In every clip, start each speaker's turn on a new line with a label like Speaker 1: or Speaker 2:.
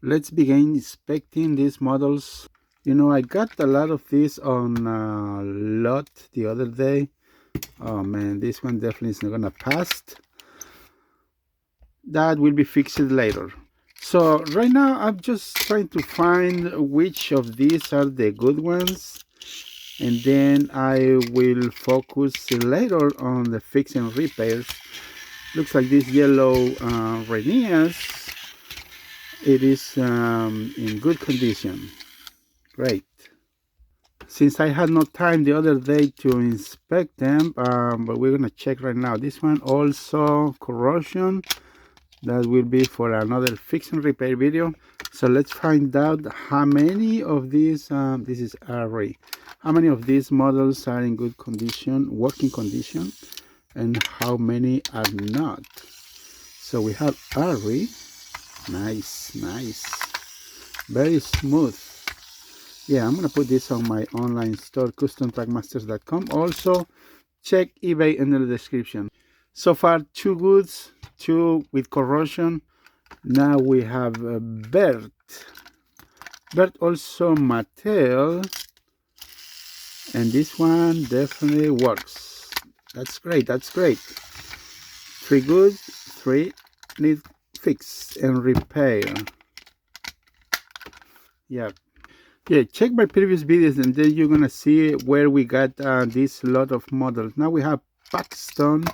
Speaker 1: Let's begin inspecting these models. You know, I got a lot of these on lot the other day. Oh man, this one definitely is not gonna pass. That will be fixed later. So right now I'm just trying to find which of these are the good ones, and then I will focus later on the fix and repairs. Looks like this yellow Renias, it is in good condition. Great. Since I had no time the other day to inspect them, but we're gonna check right now. This one also corrosion. That will be for another fix and repair video. So let's find out how many of these, this is array, how many of these models are in good condition, working condition, and how many are not. So we have array, nice, very smooth. Yeah, I'm gonna put this on my online store, customtrackmasters.com. Also check eBay in the description. So far, 2 goods, 2 with corrosion. Now we have Bert also Mattel, and this one definitely works. That's great, 3 goods, 3 need fix and repair. Yeah, check my previous videos and then you're gonna see where we got this lot of models. Now we have Paxton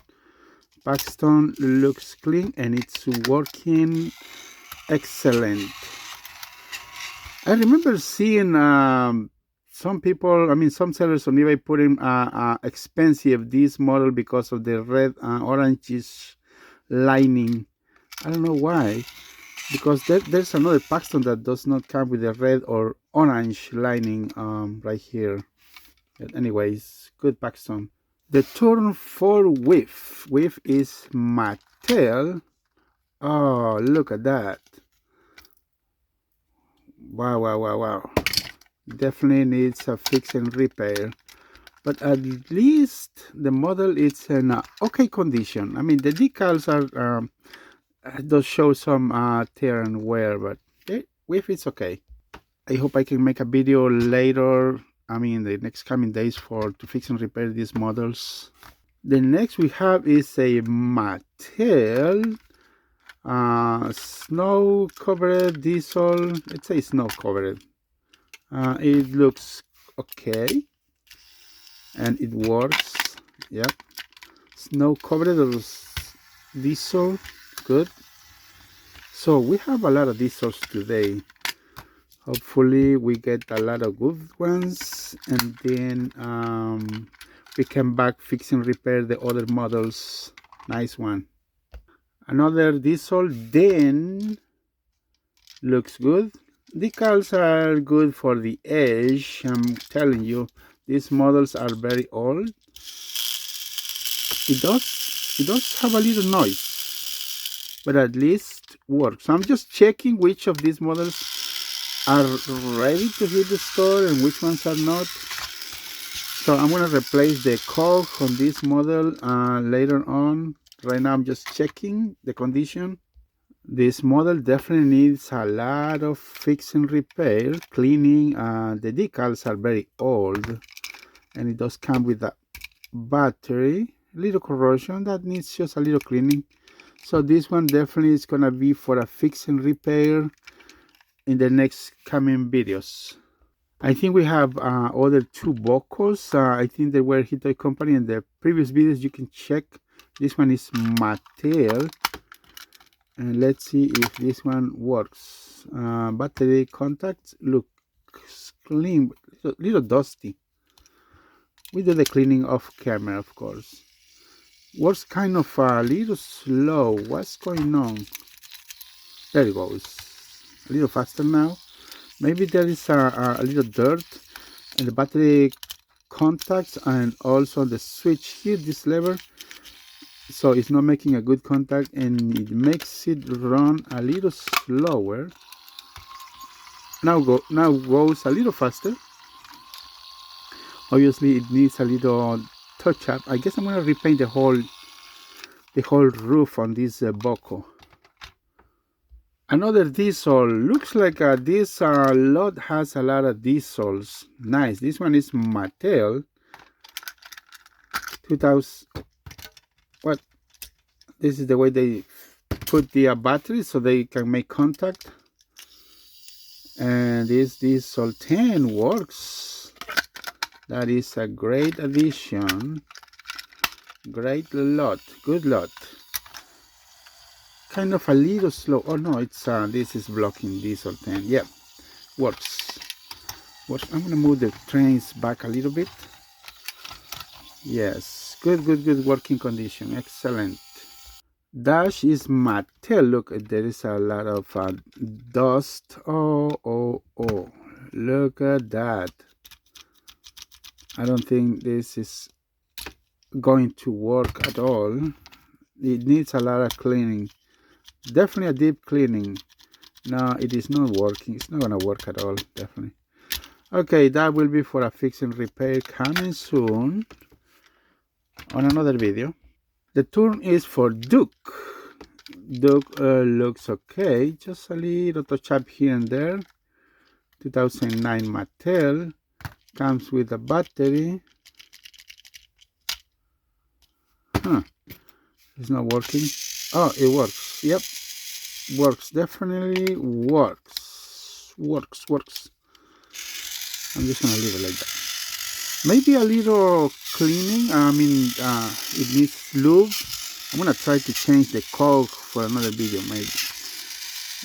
Speaker 1: looks clean and it's working excellent. I remember seeing some people, some sellers on eBay putting expensive this model because of the red orangish lining. I don't know why, because there's another Paxton that does not come with a red or orange lining right here. But anyways, good Paxton. The turn for width is Mattel. Oh, look at that. Wow. Definitely needs a fix and repair. But at least the model is in okay condition. I mean, the decals are does show some tear and wear, but width is okay. I hope I can make a video later, the next coming days to fix and repair these models. The next we have is a Mattel snow covered diesel. Let's say snow covered. It looks okay and it works. Yep, snow covered diesel, good. So we have a lot of diesels today. Hopefully we get a lot of good ones, and then we can back fix and repair the other models. Nice one. Another diesel, then looks good. Decals are good for the edge. I'm telling you, these models are very old. It does have a little noise, but at least works. So I'm just checking which of these models are ready to hit the store and which ones are not. So I'm going to replace the cog on this model later on. Right now I'm just checking the condition. This model definitely needs a lot of fix and repair, cleaning. The decals are very old, and it does come with a battery, little corrosion that needs just a little cleaning. So this one definitely is gonna be for a fix and repair in the next coming videos. I think we have other 2 Bocos. I think they were Hitoy company in the previous videos. You can check. This one is Mattel. And let's see if this one works. Battery contacts looks clean, little dusty. We do the cleaning off camera, of course. Works kind of a little slow. What's going on? There it goes. A little faster now. Maybe there is a little dirt in the battery contacts and also the switch here, this lever. So it's not making a good contact and it makes it run a little slower. Now goes a little faster. Obviously it needs a little touch up. I guess I'm gonna repaint the whole roof on this Boco. Another diesel. Looks like this lot has a lot of diesels. Nice. This one is Mattel 2000. What? This is the way they put the battery so they can make contact. And this diesel 10 works. That is a great addition. Great lot. Good lot. Kind of a little slow. Oh no, it's this is blocking diesel 10. Yeah, works. I'm gonna move the trains back a little bit. Yes, good working condition. Excellent. Dash is Mattel. Look, there is a lot of dust. Oh, look at that. I don't think this is going to work at all. It needs a lot of cleaning. Definitely a deep cleaning. No, it is not working. It's not gonna work at all. Definitely. Okay, that will be for a fix and repair coming soon on another video. The turn is for Duke. Duke looks okay. Just a little touch up here and there. 2009 Mattel. Comes with a battery. Huh. It's not working. Oh, it works. Yep. Works. Definitely works. Works. I'm just gonna leave it like that. Maybe a little cleaning. I mean, it needs lube. I'm gonna try to change the cog for another video, maybe.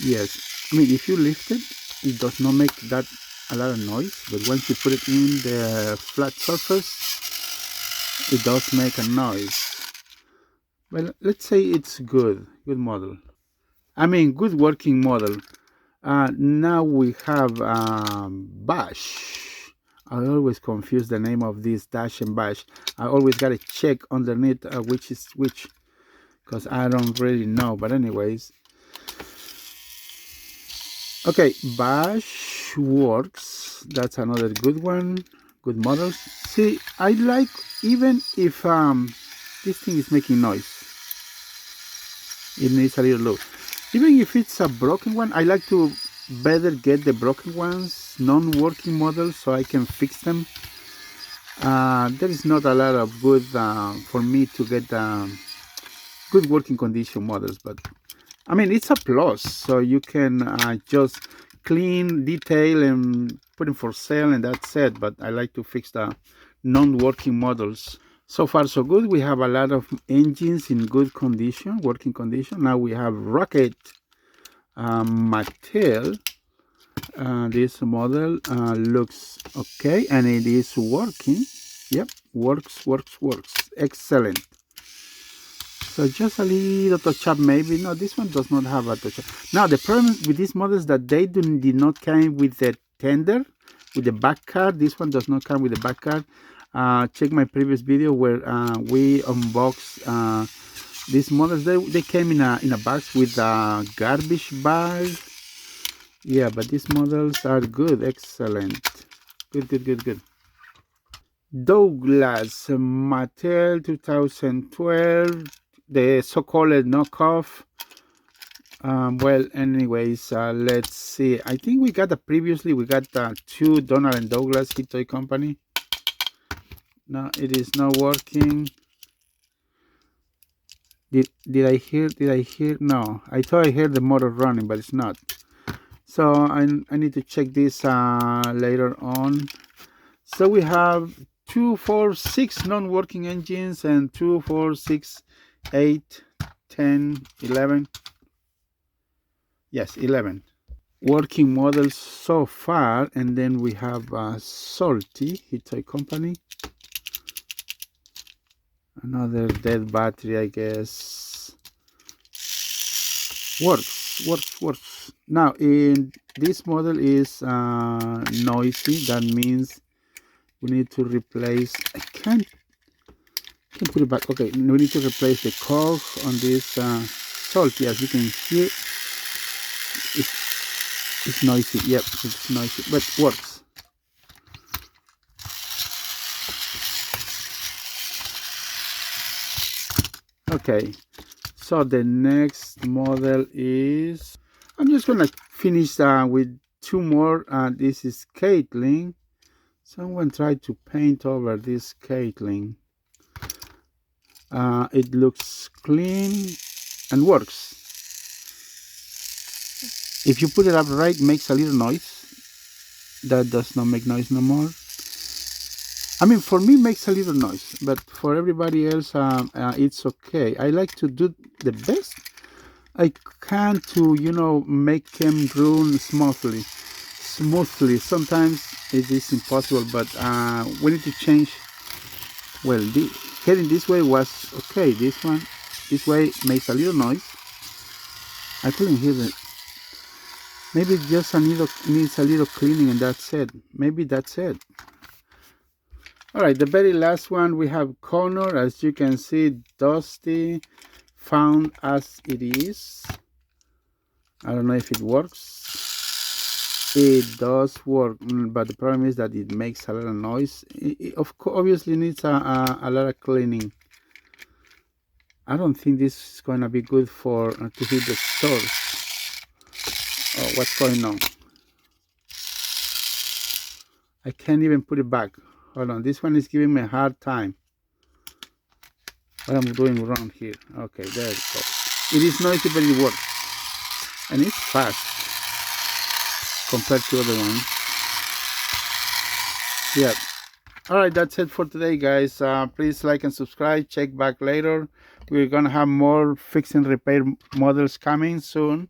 Speaker 1: Yes. I mean, if you lift it, it does not make that a lot of noise. But once you put it in the flat surface, it does make a noise. Well, let's say it's good model. I mean, good working model. Now we have Bash. I always confuse the name of this Dash and Bash. I always gotta check underneath which is which, because I don't really know. But anyways, okay, Bash works. That's another good one. Good model. See, I like, even if this thing is making noise, it needs a little look. Even if it's a broken one, I like to better get the broken ones, non-working models, so I can fix them. There is not a lot of good for me to get good working condition models, but I mean, it's a plus, so you can just clean, detail, and put them for sale, and that's it. But I like to fix the non-working models. So far so good. We have a lot of engines in good condition, working condition. Now we have Rocket Mattel. This model looks okay, and it is working. Yep, works. Excellent. So just a little touch up, maybe. No, this one does not have a touch up. Now the problem with these models is that they did not come with the tender, with the back card. This one does not come with the back card. Check my previous video where we unboxed these models. They came in a box with a garbage bag. Yeah, but these models are good. Excellent. Good. Douglas Mattel 2012, the so-called knockoff. Well, anyways, let's see. I think we got previously we got two Donald and Douglas Hit Toy Company. No, it is not working. Did I hear? No, I thought I heard the motor running, but it's not. So I need to check this later on. So we have 2, 4, 6 non-working engines, and 2, 4, 6, 8, 10, 11. Yes, 11 working models so far. And then we have Salty Hit Toy Company. Another dead battery, I guess. Works. Now, in this model is noisy. That means we need to replace. I can't put it back. Okay, we need to replace the cog on this Salty. As you can hear, it's noisy. Yep, it's noisy, but works. Okay, so the next model is I'm just gonna finish with two more. This is Caitlin. Someone tried to paint over this Caitlin. It looks clean and works. If you put it up right, it makes a little noise. That does not make noise no more. I mean, for me, it makes a little noise, but for everybody else, it's okay. I like to do the best I can to, you know, make them run smoothly. Sometimes it is impossible, but we need to change. Well, heading this way was okay. This way makes a little noise. I couldn't hear it. Maybe just needs a little cleaning, and that's it. Maybe that's it. All right, the very last one, we have Connor. As you can see, dusty, found as it is. I don't know if it works. It does work, but the problem is that it makes a lot of noise. It obviously needs a lot of cleaning. I don't think this is going to be good for to hit the stores. Oh, what's going on? I can't even put it back. Hold on, this one is giving me a hard time. What I'm doing wrong here. Okay, there it goes. It is noisy, but it works. And it's fast compared to other ones. Yeah. Alright, that's it for today, guys. Please like and subscribe. Check back later. We're gonna have more fix and repair models coming soon.